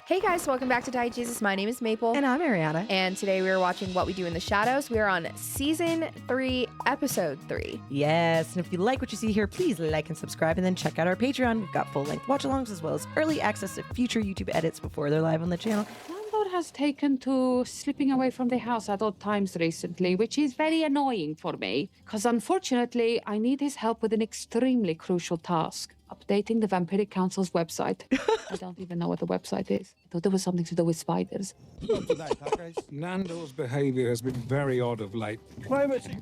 Hey guys, welcome back to Die Jesus. My name is Maple. And I'm Arianna. And today we are watching What We Do in the Shadows. We are on Season 3, Episode 3. Yes, and if you like what you see here, please like and subscribe, and then check out our Patreon. We've got full-length watch-alongs as well as early access to future YouTube edits before they're live on the channel. Nandor has taken to slipping away from the house at odd times recently, which is very annoying for me, because unfortunately I need his help with an extremely crucial task. Updating the Vampiric Council's website. I don't even know what the website is. I thought there was something to do with spiders. Nandor's behavior has been very odd of late. Privacy,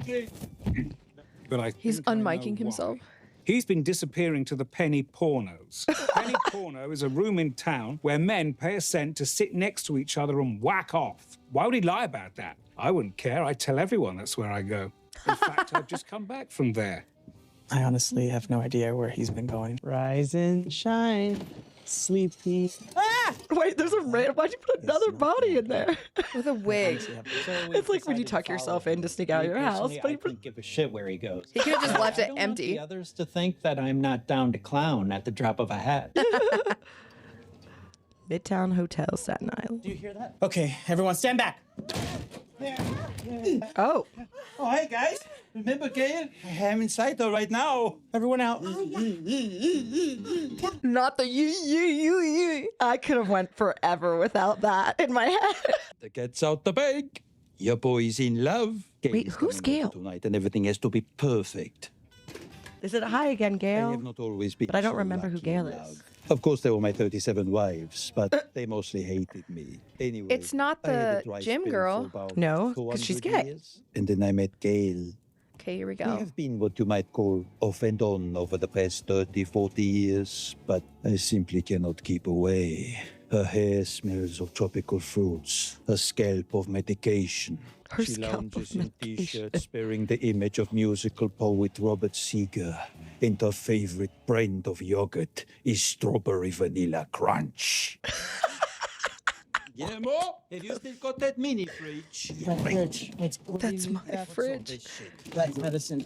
but He's unmiking himself. He's been disappearing to the penny pornos. Penny porno is a room in town where men pay a cent to sit next to each other and whack off. Why would he lie about that? I wouldn't care. I'd tell everyone that's where I go. In fact, I've just come back from there. I honestly have no idea where he's been going. Rise and shine, sleepy. Ah! Wait, there's a random. Why'd you put another body in there? With a wig. It's like when you tuck yourself in to sneak out of your house. But I don't give a shit where he goes. He could have just left it I don't empty. want the others to think that I'm not down to clown at the drop of a hat. Midtown Hotel, Staten Island. Do you hear that? Okay, everyone stand back. Oh. Oh, hey, guys. Remember Gail? I'm inside her right now. Everyone out. Not the you. I could have went forever without that in my head. The cat's out the bag. Your boy's in love. Gail Wait, is who's coming over Gail? Tonight, and everything has to be perfect. Is it hi again, I Gail? have not always been But I don't so remember who lucky Gail in is. love. Of course, they were my 37 wives, but they mostly hated me. Anyway, It's not I had a the dry gym spell girl. for about No, 'cause she's 400 gay. years, and then I met Gail. Okay, here we We go. have been what you might call off and on over the past 30, 40 years, but I simply cannot keep away. Her hair smells of tropical fruits, her scalp of medication. Her She scalp of lounges in medication. t-shirts bearing the image of musical poet Robert Seeger, and her favorite brand of yogurt is strawberry vanilla crunch. Guillermo, have you still got that mini fridge? That's my fridge. That's medicine.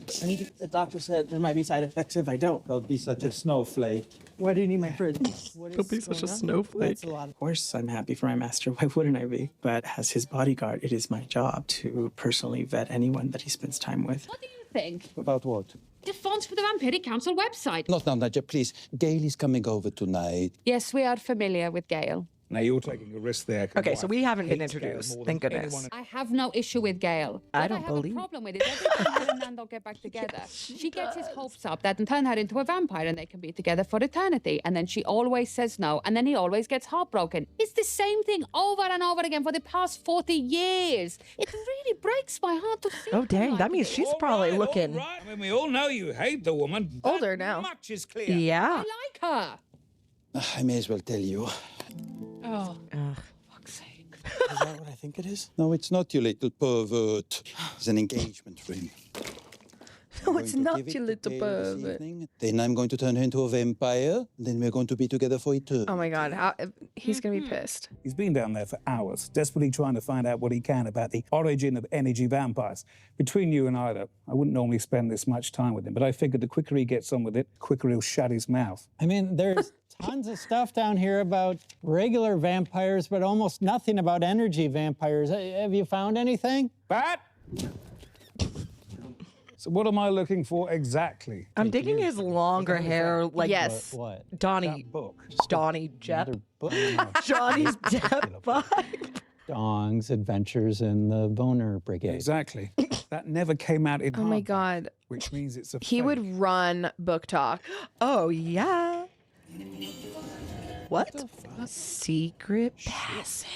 The doctor said there might be side effects if I don't. Don't be such a snowflake. Why do you need my fridge? What Don't be is such a going on? snowflake. That's a lot. Of course, I'm happy for my master. Why wouldn't I be? But as his bodyguard, it is my job to personally vet anyone that he spends time with. What do you think? About what? The fonts for the Vampiric Council website. Not now, Nadja, please. Gail is coming over tonight. Yes, we are familiar with Gail. Now, you're taking a risk there. 'cause Okay, my so we haven't been hates Gail introduced. more Thank than goodness. anyone I have no issue with Gail. I What don't I have believe- a problem with is every time her and Nandor get back together, she gets his hopes up that and turn her into a vampire and they can be together for eternity. And then she always says no, and then he always gets heartbroken. It's the same thing over and over again for the past 40 years. It really breaks my heart to see. Oh, her dang. like That means this. she's All probably right, looking. all right. I mean, we all know you hate the woman. Older That now. Much is clear. Yeah. I like her. I may as well tell you. Oh, Ugh. fuck's sake. Is that what I think it is? No, it's not, you little pervert. It's an engagement ring. No, I'm it's going to not, give it you to little Gail this pervert. evening, Then I'm going to turn her into a vampire. And then we're going to be together for eternity. Oh my god, he's gonna be pissed. He's been down there for hours, desperately trying to find out what he can about the origin of energy vampires. Between you and I, though, I wouldn't normally spend this much time with him, but I figured the quicker he gets on with it, the quicker he'll shut his mouth. I mean, there's tons of stuff down here about regular vampires, but almost nothing about energy vampires. Have you found anything? Bat! So what am I looking for exactly? I'm digging his longer hair, like Yes. What? Donnie, Book. Donnie Jepp. Another book? Johnny's Depp vibe. Dong's Adventures in the Boner Brigade. Exactly. That never came out in Oh my hardback, god. which means it's a He fake. would run book talk. Oh, yeah. What? Secret passage.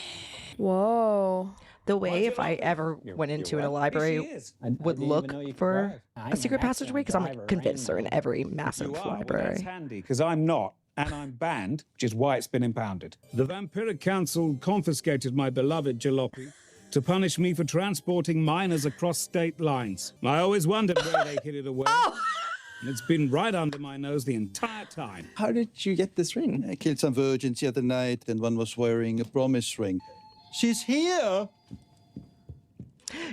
Whoa. The way if I ever went into a library is. would look for a secret passageway, because I'm like, convinced they're in every massive You are, well, that's library. handy, because I'm not, and I'm banned, which is why it's been impounded. The Vampiric Council confiscated my beloved jalopy to punish me for transporting minors across state lines. I always wondered where they hid it away. And it's been right under my nose the entire time. How did you get this ring? I killed some virgins the other night, and one was wearing a promise ring. She's here!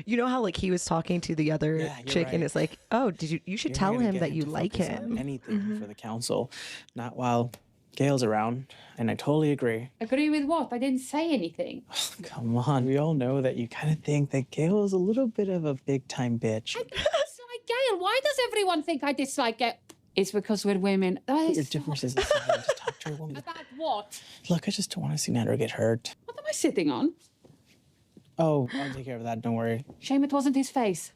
You know how like he was talking to the other Yeah, you're chick and right. it's like, oh, you should You're tell not gonna him get that you to like focus on him. Anything for the council, not while Gail's around, and I totally agree. Agree with what? I didn't say anything. Come on, we all know that you kind of think that Gail is a little bit of a big-time bitch. I dislike Gail. Why does everyone think I dislike Gail? It's because we're women. Your differences aside, just talk to a woman. About what? Look, I just don't want to see Nandor get hurt. What am I sitting on? Oh, I'll take care of that, don't worry. Shame it wasn't his face.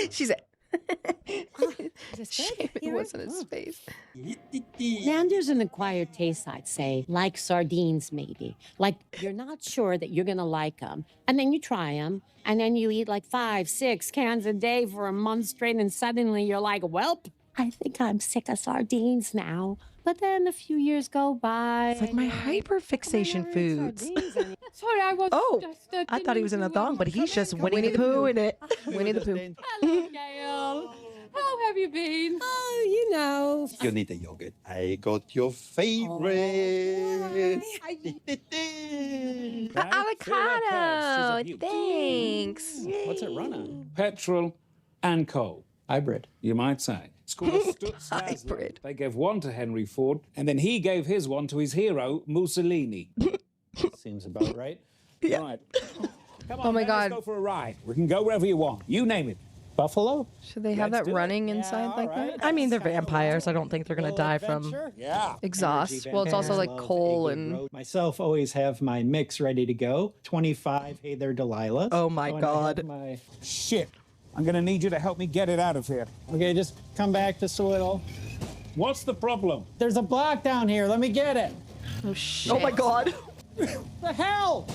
She said. Shame it wasn't his face. Nandor's an acquired taste, I'd say, like sardines, maybe. Like you're not sure that you're gonna like them, and then you try them, and then you eat like 5, 6 cans a day for a month straight, and suddenly you're like, welp, I think I'm sick of sardines now. But then a few years go by. It's like my hyperfixation foods. Sorry, I was just... I thought he was in a thong, but he's just Winnie the Pooh in it. Winnie the Pooh. Hello, Gail. How have you been? Oh, you know. You need a yogurt. I got your favorite. Avocado. Thanks. What's it run on? Petrol and coal, Hybrid. you might say. It's called a Stutz Dazzler. Hybrid. They gave one to Henry Ford, and then he gave his one to his hero, Mussolini. Seems about right. Right. Come on, Oh my man, God. let's go for a ride. We can go wherever you want. You name it. Buffalo? Should they have Let's that do it. running inside all like right. that? I mean, they're vampires. I don't think they're going to die from... Adventure? Yeah. Exhaust. Well, it's also like coal and... Myself always have my mix ready to go. 25 Hey There Delilah. Oh my God. Shit. I'm going to need you to help me get it out of here. Okay, just come back to Swiddle. What's the problem? There's a block down here. Let me get it. Oh, shit. Oh my God. The hell?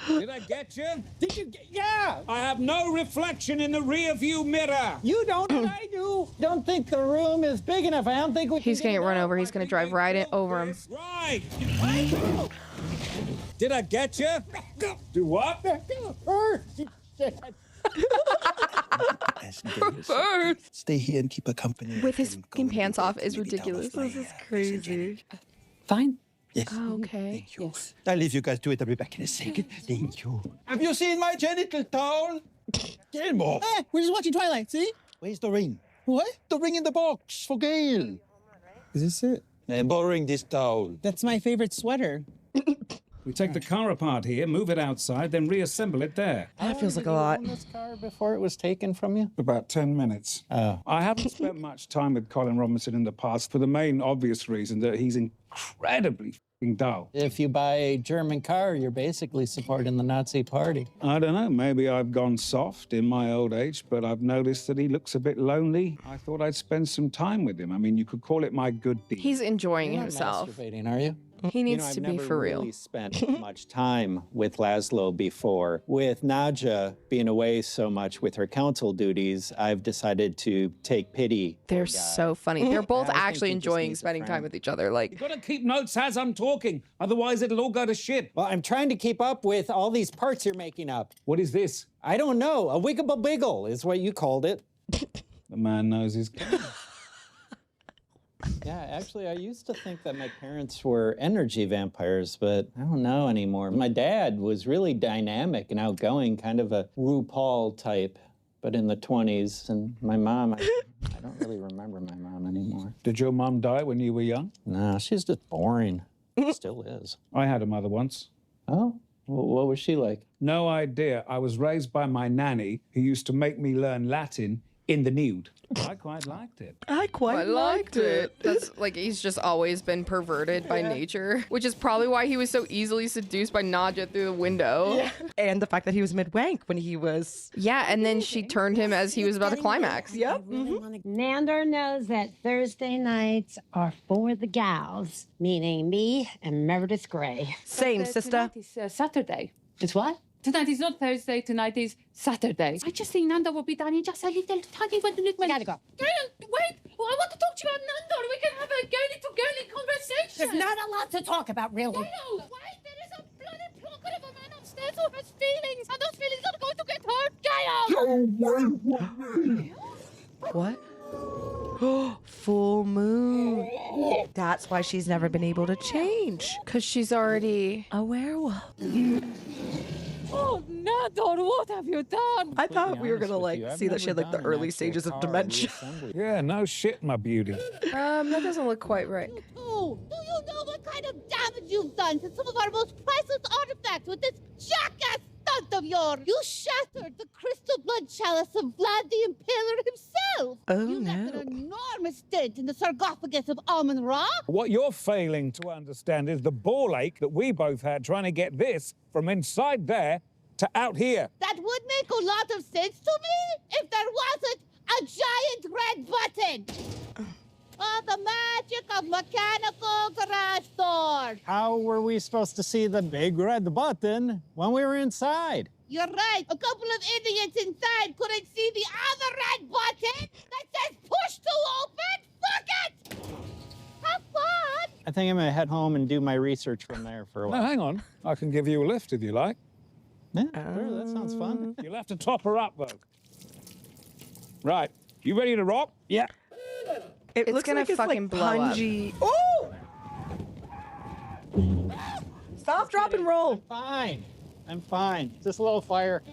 Did I get you? Did you get... Yeah! I have no reflection in the rear view mirror. You don't and I do. Don't think the room is big enough. I don't think we He's can gonna get get run it over. He's gonna drive right over him. Right. Did I get you? Do what? Stay here and keep her company. With his and fucking go pants and off get is maybe down ridiculous. with This my, is crazy. Fine. Yes. Oh, okay. Thank you. Yes. I'll leave you guys to it. I'll be back in a second. Thank you. Have you seen my genital towel? Gilmore. We're just watching Twilight, see? Where's the ring? What? The ring in the box for Gail. Is this it? I'm borrowing this towel. That's my favorite sweater. We take the car apart here, move it outside, then reassemble it there. That feels like a lot. Own this car before it was taken from you? About 10 minutes. Oh. I haven't spent much time with Colin Robinson in the past for the main obvious reason that he's incredibly f***ing dull. If you buy a German car, you're basically supporting the Nazi party. I don't know, maybe I've gone soft in my old age, but I've noticed that he looks a bit lonely. I thought I'd spend some time with him. I mean, you could call it my good deed. He's enjoying You're not himself. masturbating, are you? He needs I've to be never for real. really spent much time with Laszlo before. With Nadja being away so much with her council duties, I've decided to take pity. They're so funny. They're both I think actually he just enjoying needs a spending time friend. with each other. Like, You've got to keep notes as I'm talking, otherwise it'll all go to shit. Well, I'm trying to keep up with all these parts you're making up. What is this? I don't know. A wiggable biggle is what you called it. The man knows his game. Yeah, actually, I used to think that my parents were energy vampires, but I don't know anymore. My dad was really dynamic and outgoing, kind of a RuPaul type, but in the 20s. And my mom, I don't really remember my mom anymore. Did your mum die when you were young? No, she's just boring. Still is. I had a mother once. Oh, what was she like? No idea. I was raised by my nanny, who used to make me learn Latin in the nude. I quite liked it. I quite liked it. That's like, he's just always been perverted by nature, which is probably why he was so easily seduced by Nadja through the window. Yeah. And the fact that he was mid-wank when he was... And then she turned him as he was about to climax. Yep. Nandor knows that Thursday nights are for the gals, meaning me and Meredith Grey. Same, sister. Tonight is Saturday. It's what? Tonight is not Thursday, tonight is Saturday. I just think Nandor will be done in just a little tiny when We gotta go. Gail, wait! Well, I want to talk to you about Nandor. We can have a girly-to-girly conversation. There's not a lot to talk about, really. Gail, wait! There is a bloody plucker of a man upstairs who has feelings, and those feelings are going to get hurt. Gail! What? Full moon. That's why she's never been able to change. Because she's already... A werewolf. Oh, Nandor, what have you done? I thought we were gonna like see that she had like the early stages of dementia. Yeah, no shit, my beauty. That doesn't look quite right. Oh, do you know what kind of damage you've done to some of our most priceless artifacts with this jackass stunt of yours? You shattered the crystal blood chalice of Vlad the Impaler himself. Oh, You left an enormous dent in the sarcophagus of Amun-Ra. What you're failing to understand is the ball ache that we both had trying to get this from inside there to out here. That would make a lot of sense to me if there wasn't a giant red button. Oh, the magic of mechanical garage doors. How were we supposed to see the big red button when we were inside? You're right. A couple of idiots inside couldn't see the other red button that says push to open. Fuck it! Have fun! I think I'm gonna head home and do my research from there for a No, while. hang on. I can give you a lift if you like. Yeah, sure, that sounds fun. You'll have to top her up, though. Right. You ready to rock? Yeah. It It's looks gonna like it's fucking like blow up. pungy. Oh! Stop, drop, and roll. Fine. I'm fine. Just a little fire.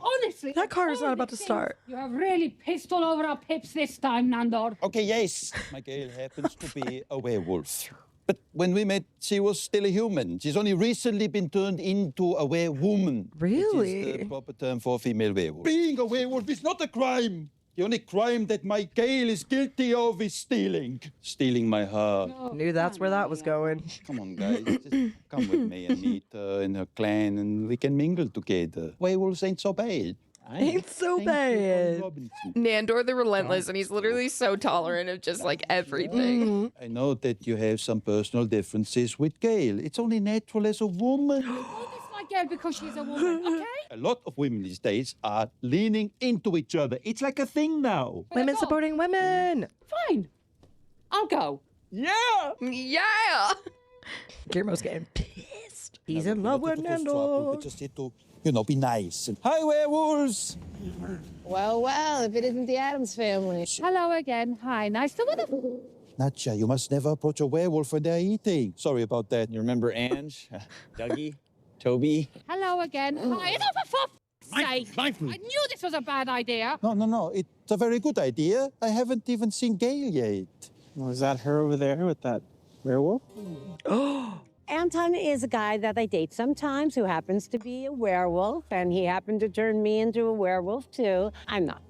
Honestly, That car is not all about the to start. things You have really pissed all over our pips this time, Nandor. Okay, yes, my Gail happens to be a werewolf. But when we met, she was still a human. She's only recently been turned into a werewoman. Which is Really? the proper term for a female werewolf. Being a werewolf is not a crime. The only crime that my Gail is guilty of is stealing. Stealing my heart. Knew that's where that was going. Come on, guys. Just come with me and meet her and her clan, and we can mingle together. Werewolves ain't so bad. Ain't so bad. Nandor the Relentless, and he's literally so tolerant of just like everything. I know that you have some personal differences with Gail. It's only natural as a woman. Like Gail because she's a woman, okay? A lot of women these days are leaning into each other. It's like a thing now. Women supporting women. Fine. I'll go. Yeah! Yeah! Guillermo's getting pissed. He's in love with Nandor. Just need to, be nice. Hi, werewolves! Well, if it isn't the Addams family. Hello again. Hi. Nice to meet you. Natcha, you must never approach a werewolf when they're eating. Sorry about that. You remember Ange, Dougie, Toby? Hello again. Hi. Enough for fuck's sake. I knew this was a bad idea. No. It's a very good idea. I haven't even seen Gail yet. Was that her over there with that werewolf? Anton is a guy that I date sometimes who happens to be a werewolf, and he happened to turn me into a werewolf, too. I'm not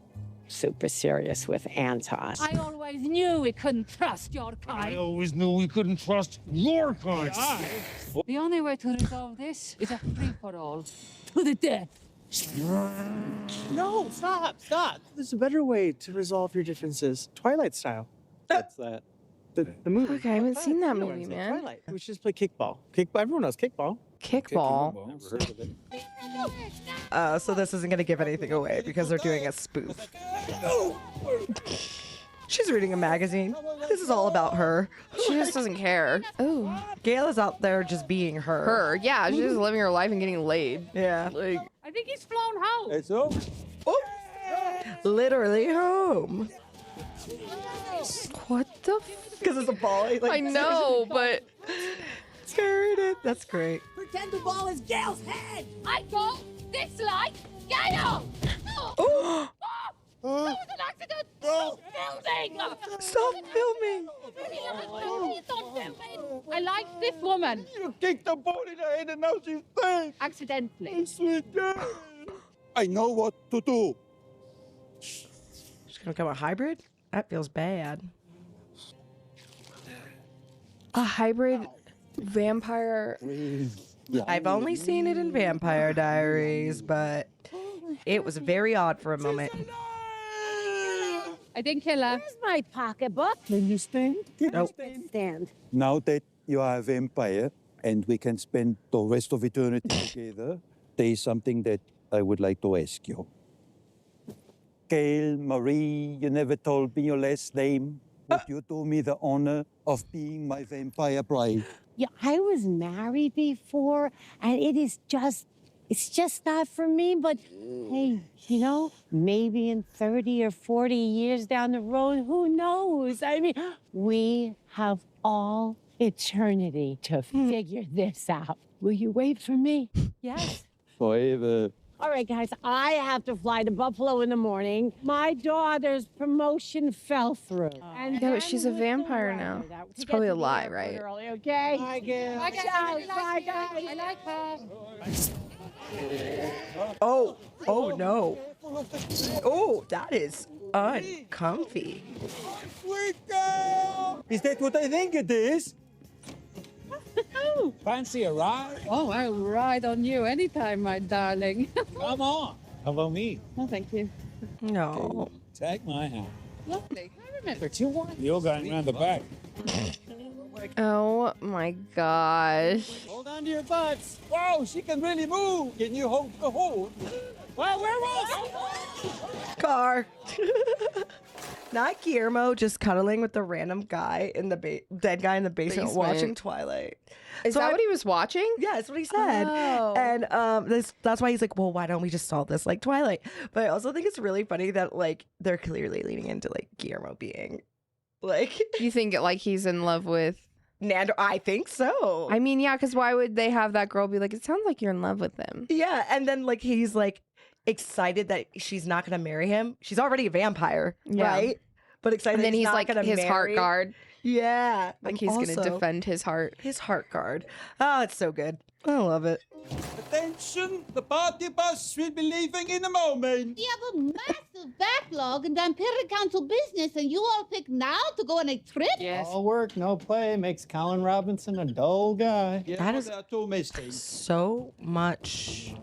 super serious with Anton. I always knew we couldn't trust your kind. always knew we couldn't trust your kind. The only way to resolve this is a free-for-all. To the death. No, stop. There's a better way to resolve your differences. Twilight style. What's that? The movie. Okay, I haven't seen that You know movie, what I'm saying, man. Twilight. We should just play kickball. Kickball. Everyone knows kickball. Kickball. Never heard of it. So this isn't going to give anything away because they're doing a spoof. She's reading a magazine. This is all about her. She just doesn't care. Ooh. Gail is out there just being her. Her. Yeah, she's just living her life and getting laid. Yeah. Like, I think he's flown home. It's over. Literally home. what the Because it's a ball. I know, but Scared it. That's great. Pretend the ball is Gail's head. I go dislike Gail. Oh, It was an accident. Stop filming. stop filming. Please don't film it. I like this woman. You kicked the ball in her head and now she's dead. Accidentally. Sweet girl. I know what to do. She's going to become a hybrid? That feels bad. a hybrid vampire. I've only seen it in Vampire Diaries, but it was very odd for a moment. I didn't kill her. Where's my pocketbook? Can you stand? Nope. Stand. Now that you are a vampire and we can spend the rest of eternity together, there is something that I would like to ask you. Gail, Marie, you never told me your last name. Would you do me the honor of being my vampire bride? Yeah, I was married before, and it's just not for me, but hey, maybe in 30 or 40 years down the road, who knows? I mean, we have all eternity to figure this out. Will you wait for me? Yes. Forever. All right, guys, I have to fly to Buffalo in the morning. My daughter's promotion fell through. And Yeah, but she's a vampire now. It's probably a lie, right? Early, okay? Hi, Gail. Bye, guys. Ciao. Really nice Bye, to meet you. guys. I like her. Oh no. Oh, that is uncomfy. Is that what I think it is? Fancy a ride? Oh, I'll ride on you anytime, my darling. Come on. How about me? Oh, thank you. No. Take my hand. Lovely. I remember you. You're going round the back. Oh my gosh. Hold on to your butts. Whoa, she can really move. Can you hold the hold? Well, werewolf! Car. Not Guillermo just cuddling with the random guy in the dead guy in the basement watching Twilight. Is that what he was watching? Yeah, that's what he said. Oh. And that's why he's like, well, why don't we just solve this like Twilight? But I also think it's really funny that like they're clearly leaning into like Guillermo being like You think like he's in love with Nandor. I think so. I mean, yeah, because why would they have that girl be like, it sounds like you're in love with him? Yeah, and then like he's like excited that she's not gonna marry him. She's already a vampire, Yeah. right? But excited And then that he's not like gonna his heart marry. guard. Yeah, Like he's going to also- defend his heart. his heart guard. Oh, it's so good. I love it. Attention, the party bus will be leaving in a moment. You have a massive backlog in Vampiric Council business, and you all pick now to go on a trip? Yes. All work, no play makes Colin Robinson a dull guy. Yeah, That is- there are two mistakes. So much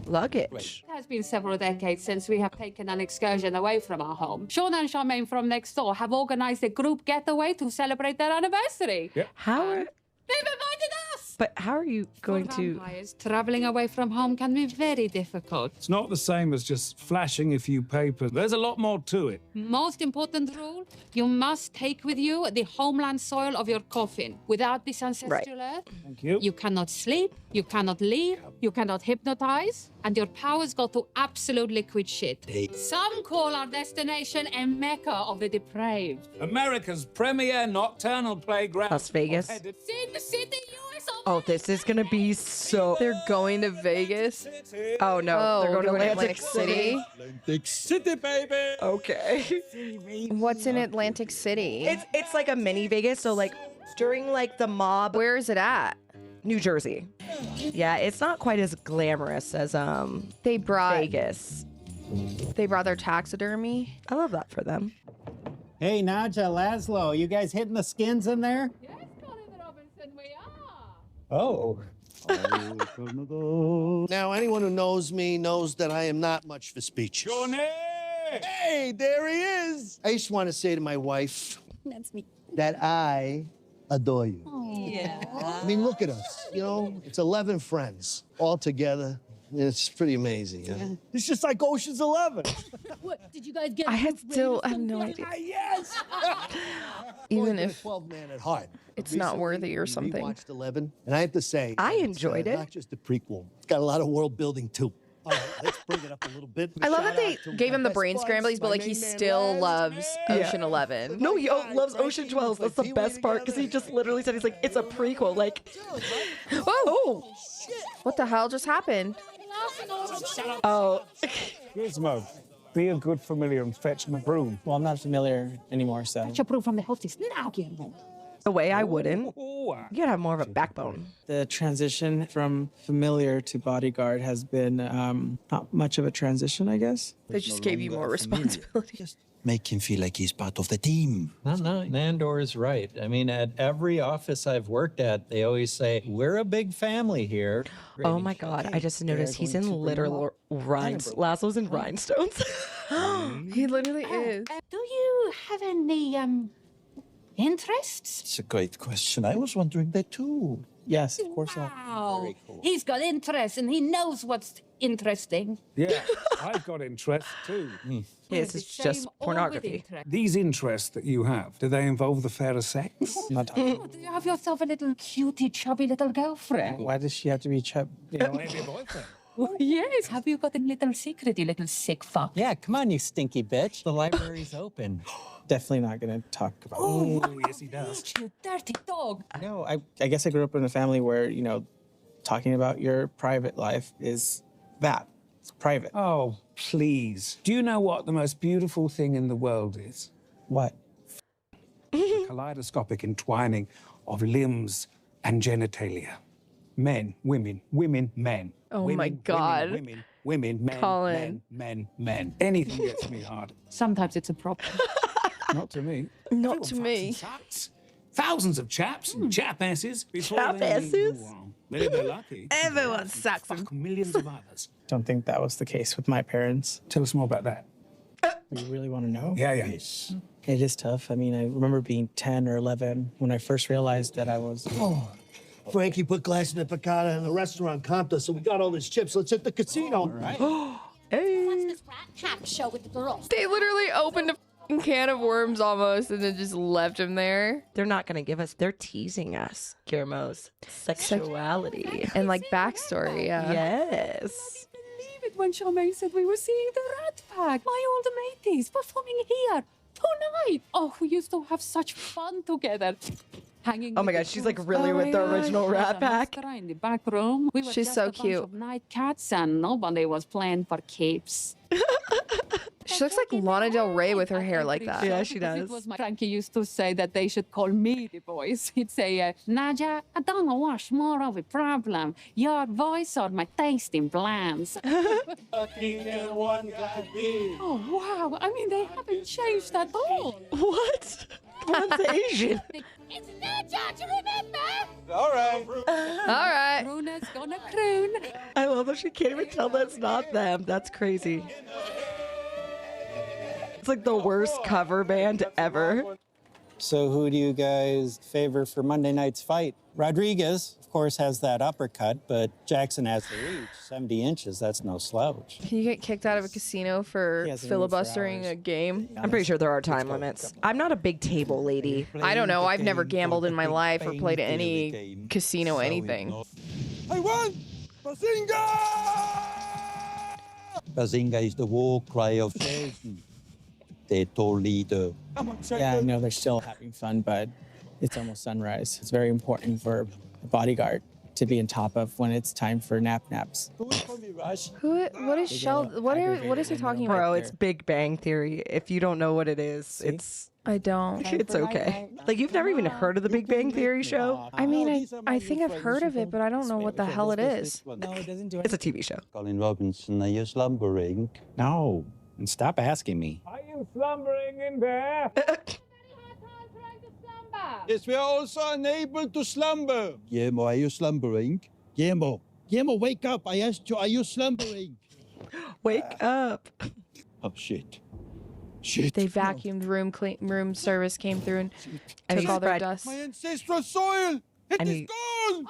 luggage. It has been several decades since we have taken an excursion away from our home. Sean and Charmaine from next door have organized a group getaway to celebrate their anniversary. How are, They've invited us! but how are you going For to vampires, traveling away from home can be very difficult. It's not the same as just flashing a few papers. There's a lot more to it. Most important rule, you must take with you the homeland soil of your coffin. Without this ancestral earth, Thank you. you cannot sleep, you cannot leave, you cannot hypnotize, and your powers go to absolute liquid shit. Some call our destination a mecca of the depraved. America's premier nocturnal playground. Las Vegas? Headed Sin City, US of Oh, this is gonna be so. They're going to Vegas. Oh no, Oh, they're going to going to Atlantic City. Atlantic City, baby. Okay. What's in Atlantic City? It's like a mini Vegas. So like during like the mob, Where is it at? New Jersey. Yeah, it's not quite as glamorous as They brought Vegas. their taxidermy. I love that for them. Hey, Nadja, Laszlo, you guys hitting the skins in there? Yes, Colin Robinson, we are. Oh. Now, anyone who knows me knows that I am not much for speeches. Johnny! Hey, there he is. I just want to say to my wife that I adore you. Yeah. I mean, look at us. You know, it's 11 friends all together. It's pretty amazing. Yeah? It's just like Ocean's 11. What, did you guys get I still have no idea. Yes. Even Boy, if 12 man at heart. it's not worthy or We something. watched 11, and I have to say, I it's, enjoyed it. Not just a prequel. It's got a lot of world building too. All right, let's bring it up a little bit. I love that Shout they out to gave my him the best brain buds, scramblies, but my like he main man, still Laz, loves man. Ocean 11. No, he loves Frankie, Ocean 12. That's like the Pee-wee best part because he together. just literally said he's like, it's a prequel. Like, Whoa! oh, What the hell just happened? oh. Gizmo, be a good familiar and fetch my broom. Well, I'm not familiar anymore, so. Fetch a proof from the hostess now, Guillermo. The way I wouldn't. Oh, You gotta have more of a backbone. The transition from familiar to bodyguard has been not much of a transition, I guess. They just gave you more responsibility. Just make him feel like he's part of the team. No, Nandor is right. I mean, at every office I've worked at, they always say, we're a big family here. Oh my God, I just noticed he's in literal Laszlo's in rhinestones. He literally is. Do you have any interests? It's a great question. I was wondering that too. Yes, of course. Wow. He's got interest and he knows what's interesting. Yeah, I've got interest too. Yes, The it's just same or with pornography. interest. These interests that you have, do they involve the fairer sex? I'm not talking. Do you have yourself a little cutie, chubby little girlfriend? Why does she have to be Maybe a boyfriend. Oh, yes. Have you got a little secret, you little sick fuck? Yeah, come on, you stinky bitch. The library's open. Definitely not going to talk about it. Oh, yes, he does. You dirty dog. No, I guess I grew up in a family where, you know, talking about your private life is that. It's private. Oh, please. Do you know what the most beautiful thing in the world is? What? The kaleidoscopic entwining of limbs and genitalia. Men, women, women, men. Oh women, my God. Women, men, Colin. men. Anything gets me hard. Sometimes it's a problem. Not to me. Not to me. Thousands of chaps and chapasses. Chapasses? Maybe they're lucky. Everyone sucks. Fuck millions of others. Don't think that was the case with my parents. Tell us more about that. You really want to know? Yeah. It is tough. I mean, I remember being 10 or 11 when I first realized that I was... Oh, Frankie put glass in the piccata and the restaurant comped us, so we got all these chips. Let's hit the casino. All right. Hey. Watch this rat pack show with the girls. They literally opened a f***ing can of worms almost and then just left him there. They're not going to give us, they're teasing us, Guillermo's sexuality. And like backstory, yeah. Yes. Believe it when Charmaine said we were seeing the Rat Pack. My old mateys performing here tonight. Oh, we used to have such fun together. Hanging Oh my with God, the she's like ghosts. really with the Oh my original gosh, Rat and Pack. Nostra in the back room. We were She's just so a bunch cute. of night cats and nobody was playing for keeps. She looks like Lana Del Rey with her hair like that. Yeah, she Because does. It was my Frankie used to say that they should call me the voice. He'd say, Nadia, I don't know what's more of a problem, your voice or my taste in blends. Oh, wow. I mean, they haven't changed at all. What? That's Asian. It's not George, remember? All right. All right. Bruna's gonna croon. I love that she can't even tell that's not them. That's crazy. It's like the worst cover band ever. So who do you guys favor for Monday night's fight? Rodriguez, of course, has that uppercut, but Jackson has the reach. 70 inches, that's no slouch. Can you get kicked out of a casino for He hasn't moved for filibustering hours. a game? I'm pretty sure there are time limits. I'm not a big table lady. I don't know. I've never gambled in my life or played any casino anything. I won! Bazinga! Bazinga is the war cry of Satan. Their tall leader. Yeah, I know they're still having fun, but it's almost sunrise. It's very important for a bodyguard to be on top of when it's time for naps. What is Sheldon? What is he talking about? Bro, it's Big Bang Theory. If you don't know what it is, it's I don't. it's okay. Like you've never even heard of the Big Bang Theory show? I mean, I think I've heard of it, but I don't know what the hell it is. No, it doesn't do It's a TV show. Colin Robinson, are you slumbering? No, and stop asking me. Are you slumbering in there? Yes, we are also unable to slumber. Guillermo, are you slumbering? Guillermo, wake up. I asked you, are you slumbering? Wake up. Oh, shit. They vacuumed room service came through and And took he all their spread- dust. My ancestral soil! It And is he- gone!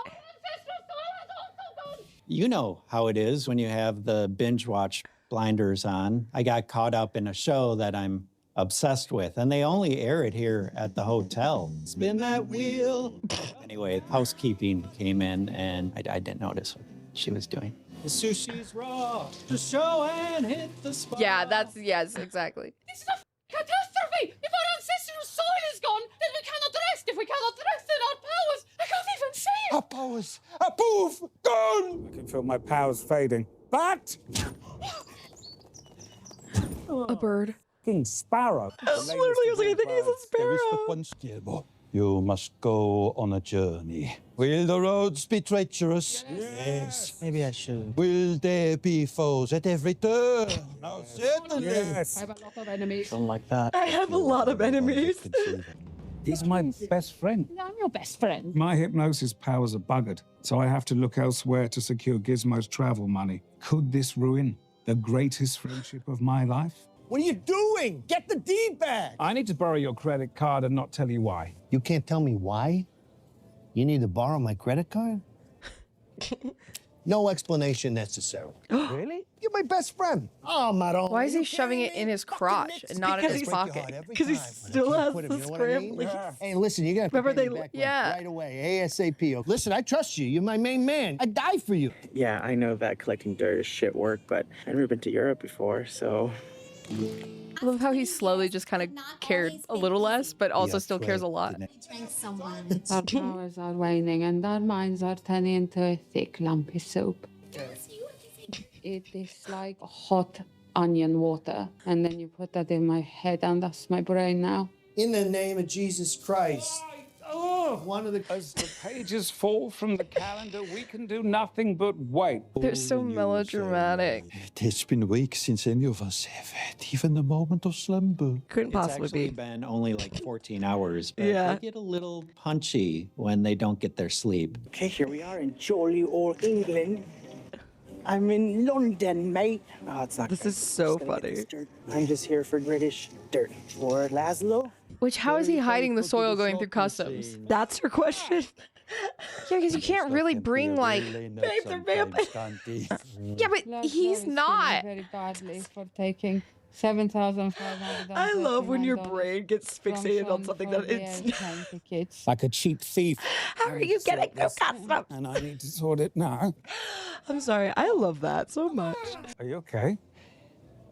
You know how it is when you have the binge watch blinders on. I got caught up in a show that I'm obsessed with, and they only air it here at the hotel. Spin that wheel. Anyway, housekeeping came in, and I didn't notice what she was doing. The sushi's raw. The show and hit the spot. Yeah, yes, exactly. This is a catastrophe! If our ancestral soil is gone, then we cannot rest. If we cannot rest, then our powers, I can't even see it. Our powers are poof, gone! I can feel my powers fading. But A bird. King Sparrow. Literally, I was like, I think he's a There is but sparrow. one Guillermo. You must go on a journey. Will the roads be treacherous? Yes. Maybe I should. Will there be foes at every turn? No, certainly. Yes. I have a lot of enemies. Don't like that. I have a lot of enemies. He's my best friend. I'm your best friend. My hypnosis powers are buggered, so I have to look elsewhere to secure Gizmo's travel money. Could this ruin the greatest friendship of my life? What are you doing? Get the deed back. I need to borrow your credit card and not tell you why. You can't tell me why? You need to borrow my credit card? No explanation necessary. Really? Give my best friend. Oh, Maron. Why is he shoving it in his crotch and not in his pocket? Because he still has the scramblings. Hey, listen, you got to Remember pay they- me back Yeah. right away, ASAP. Listen, I trust you. You're my main man. I'd die for you. Yeah, I know that collecting dirt is shit work, but I've never been to Europe before, so I love how he slowly just kind of cared a little less, but also still cares a lot. Our powers are waning and our minds are turning into a thick, lumpy soup. It is like hot onion water, and then you put that in my head, and that's my brain now. In the name of Jesus Christ. One of the... As the pages fall from the calendar, we can do nothing but wait. They're so melodramatic. It has been weeks since any of us have had even a moment of slumber. Couldn't It's possibly actually be. been only like 14 hours, but Yeah. they get a little punchy when they don't get their sleep. okay, here we are in jolly old England. I'm in London, mate. Oh, it's not This good. is so Just gonna get funny. this dirt. I'm just here for British dirt. For Laszlo. Which, how is he hiding the soil going through customs? That's your question. Yeah, because you can't really bring, like... Babe, they're vampires. Yeah, but he's not. Very badly for taking $7,500. I love when your brain gets from fixated on some something that 48 it's not. plane tickets. Like a cheap thief. How are you getting through customs? And I need to sort it now. I'm sorry. I love that so much. Are you okay?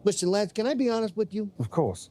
Listen, lads, can I be honest with you? Of course.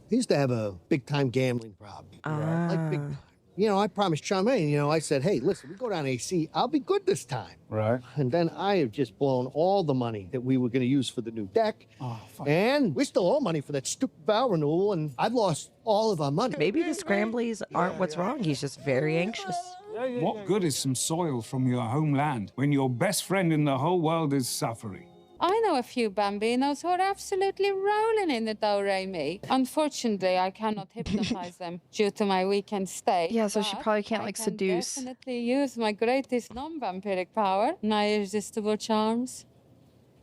He used to have a big-time gambling problem. Like big time. You know, I promised Charmaine, I said, hey, listen, we go down AC, I'll be good this time. Right. And then I have just blown all the money that we were going to use for the new deck. Oh, fuck. And we still owe money for that stupid vow renewal, and I've lost all of our money. Maybe the scramblies aren't what's wrong. He's just very anxious. What good is some soil from your homeland when your best friend in the whole world is suffering? I know a few bambinos who are absolutely rolling in the do-re-mi. Unfortunately, I cannot hypnotize them due to my weekend stay. Yeah, so she but probably can't, I like, can seduce. Definitely use my greatest non-vampiric power, my irresistible charms.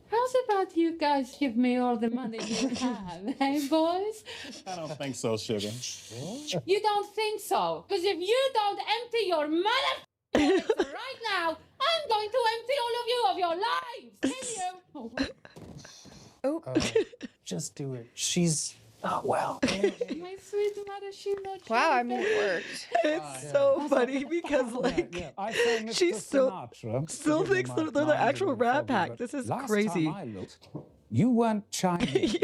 How's about you guys give me all the money you have, hey boys? I don't think so, sugar. You don't think so? Because if you don't empty your mother right now, I'm going to empty all of you of your lives. Can you? Oh. Just do it. She's not well. My sweet mother, she not. Wow, I mean, it worked. It's so funny because, like, I say Mr. she still Sinatra, still forgive me thinks my they're the actual mind-reading Rat phobia, Pack. but This is last crazy. time I looked, you weren't Chinese.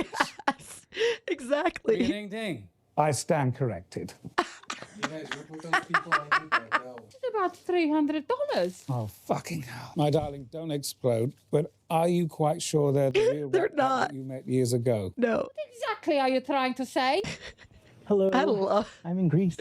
Yes, exactly. Ding, ding. I stand corrected. You guys work with those people? I think I know. It's about $300. Oh, fucking hell. My darling, don't explode. But are you quite sure they're the real They're Rat Pack not. that you met years ago? No. What exactly are you trying to say? Hello. I love I'm in Greece.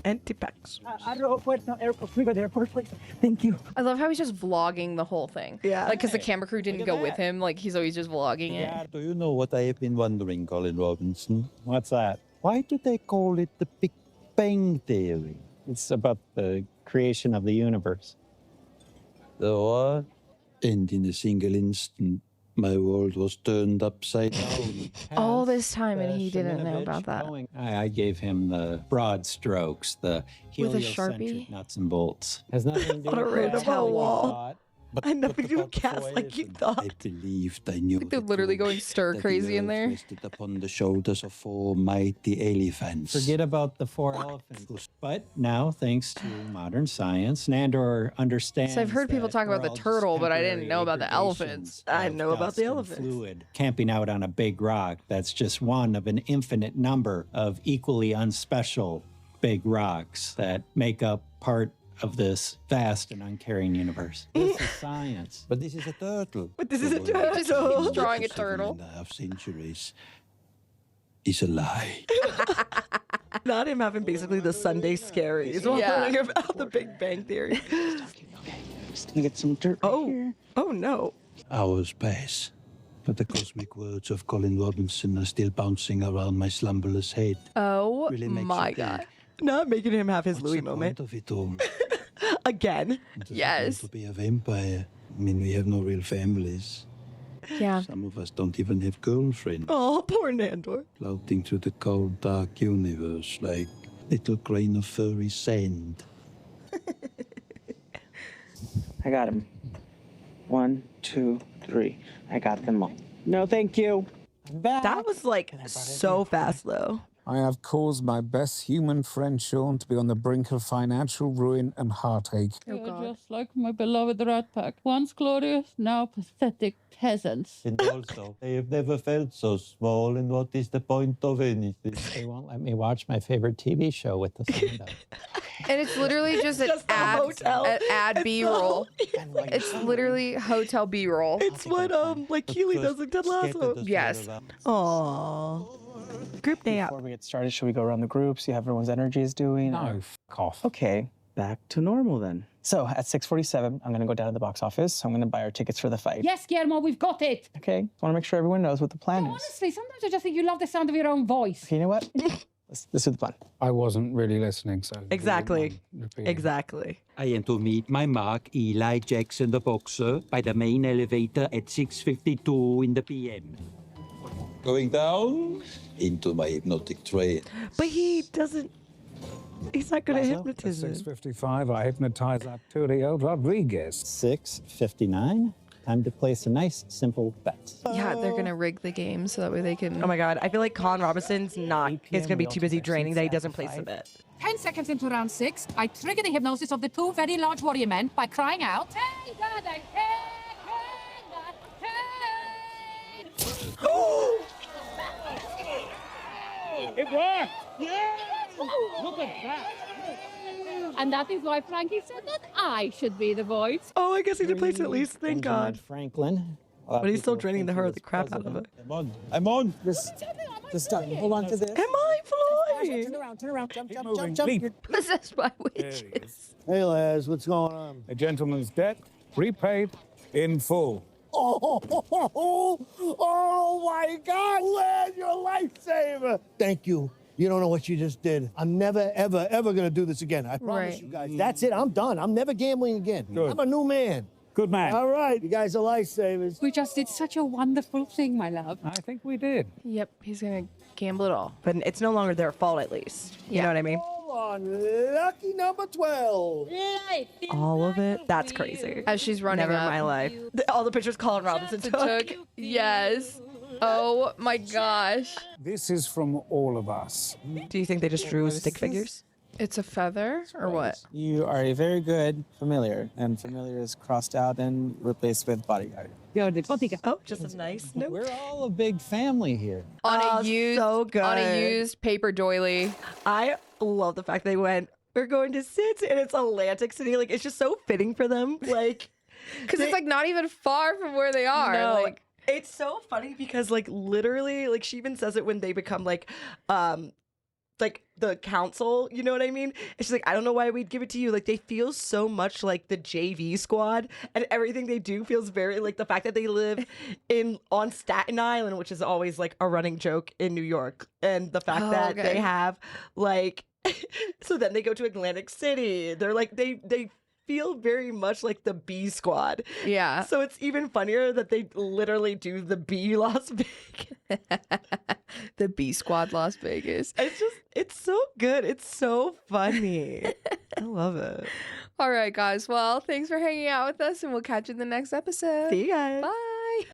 Antipax. Airport, no, airport. Can we go to the airport, please? Thank you. I love how he's just vlogging the whole thing. Yeah. Like, because the camera crew didn't go with him. Like, he's always just vlogging it. Do you know what I have been wondering, Colin Robinson? What's that? Why do they call it the Big Bang Theory? It's about the creation of the universe. The what? And in a single instant, my world was turned upside down. All this time, and he didn't know about that. I gave him the broad strokes, the With a heliocentric Sharpie? nuts and bolts. Has nothing to do On a with random how you wall. thought. But I never what do about the cast like you poison? thought. I believed I knew. They're the literally truth, going stir that the crazy in earth there. rested upon the shoulders of 4 mighty elephants. Forget about the 4 elephants. But now, thanks to modern science, Nandor understands. So I've heard people that talk about we're the all just turtle, but I didn't know about the temporary elephants. I of know about the dust and elephants. Fluid camping out on a big rock. That's just one of an infinite number of equally unspecial big rocks that make up part of this vast and uncaring universe. This is science. But this is a turtle. But this is a The world turtle. Just keeps for drawing a 7.5 centuries is a lie. Not him having basically the Sunday scaries while Yeah. learning about the Big Bang Theory. Just gonna get some dirt. Oh, oh no. Hours pass, but the cosmic words of Colin Robinson are still bouncing around my slumberless head. Oh Really makes my you god. think, Not making him have his what's Louis the moment. point of it all? Again. Does it Yes. want to be a vampire? I mean, we have no real families. Yeah. Some of us don't even have girlfriends. Oh, poor Nandor. Floating through the cold, dark universe like little grain of furry sand. I got him. 1, 2, 3. I got them all. No, thank you. I'm back. That was like so fast though. I have caused my best human friend Sean to be on the brink of financial ruin and heartache. You're just like my beloved rat pack. Once glorious, now pathetic peasants. And also, I have never felt so small, and what is the point of anything? They won't let me watch my favorite TV show with the sound up. And it's literally just an ad B-roll. It's literally hotel B-roll. It's what like Keely does in Ted Lasso. Yes. Aww. Group day out. Before we get started, should we go around the group, see how everyone's energy is doing? No, f off. Okay, back to normal then. So at 6:47, I'm gonna go down to the box office. I'm gonna buy our tickets for the fight. Yes, Guillermo, we've got it. Okay, want to make sure everyone knows what the plan is. Honestly, sometimes I just think you love the sound of your own voice. Okay, you know what? Let's do the plan. I wasn't really listening, so... Exactly. Exactly. I am to meet my mark, Eli Jackson, the boxer, by the main elevator at 6:52 in the p.m. Going down into my hypnotic train. But he doesn't. He's not good at hypnotism. At 6:55, I hypnotize Arturo Rodriguez. 6:59. Time to place a nice, simple bet. Yeah, they're gonna rig the game so that way they can. Oh my god, I feel like Colin Robinson's not. It's gonna be too busy draining that he doesn't place the bet. 10 seconds into round 6, I trigger the hypnosis of the 2 very large warrior men by crying out, "Hey, God, hey, It worked! Yeah! Look at that! And that is why Frankie said that I should be the voice. Oh, I guess he did place it at least. Thank Benjamin God. Franklin. But he's still draining the crap out of it. I'm on. Just hold on to this. Am I Floyd? Turn around, jump. Possessed by witches. Hey, lads, what's going on? A gentleman's debt, repaid in full. Oh my God, lad, you're a lifesaver. Thank you. You don't know what you just did. I'm never, ever, ever gonna do this again. I promise you guys. That's it. I'm done. I'm never gambling again. Good. I'm a new man. Good man. All right, you guys are lifesavers. We just did such a wonderful thing, my love. I think we did. Yep, he's gonna gamble it all. But it's no longer their fault, at least. You know what I mean? Hold on, lucky number 12. All of it? That's crazy. As she's running Never in up. my life. All the pictures Colin Robinson took. Yes. Oh my gosh. This is from all of us. Do you think they just drew stick figures? It's a feather or what? You are a very good familiar, and familiar is crossed out and replaced with bodyguard. You're the bodyguard. Oh, just a nice note. We're all a big family here. On Oh, a used, so good. on a used paper doily. I love the fact they went, we're going to sit, and it's Atlantic City. Like, it's just so fitting for them. Like, Because it's like not even far from where they are. No, Like, it's so funny because like literally, like she even says it when they become like the council, you know what I mean? And she's like, I don't know why we'd give it to you. Like they feel so much like the JV squad, and everything they do feels very like the fact that they live on Staten Island, which is always like a running joke in New York, and the fact that they have like so then they go to Atlantic City. They're like they feel very much like the B squad. yeah. So it's even funnier that they literally do the B Las Vegas. The B Squad Las Vegas. It's so good. It's so funny. I love it. All right, guys. Well, thanks for hanging out with us, and we'll catch you in the next episode. See you guys. Bye.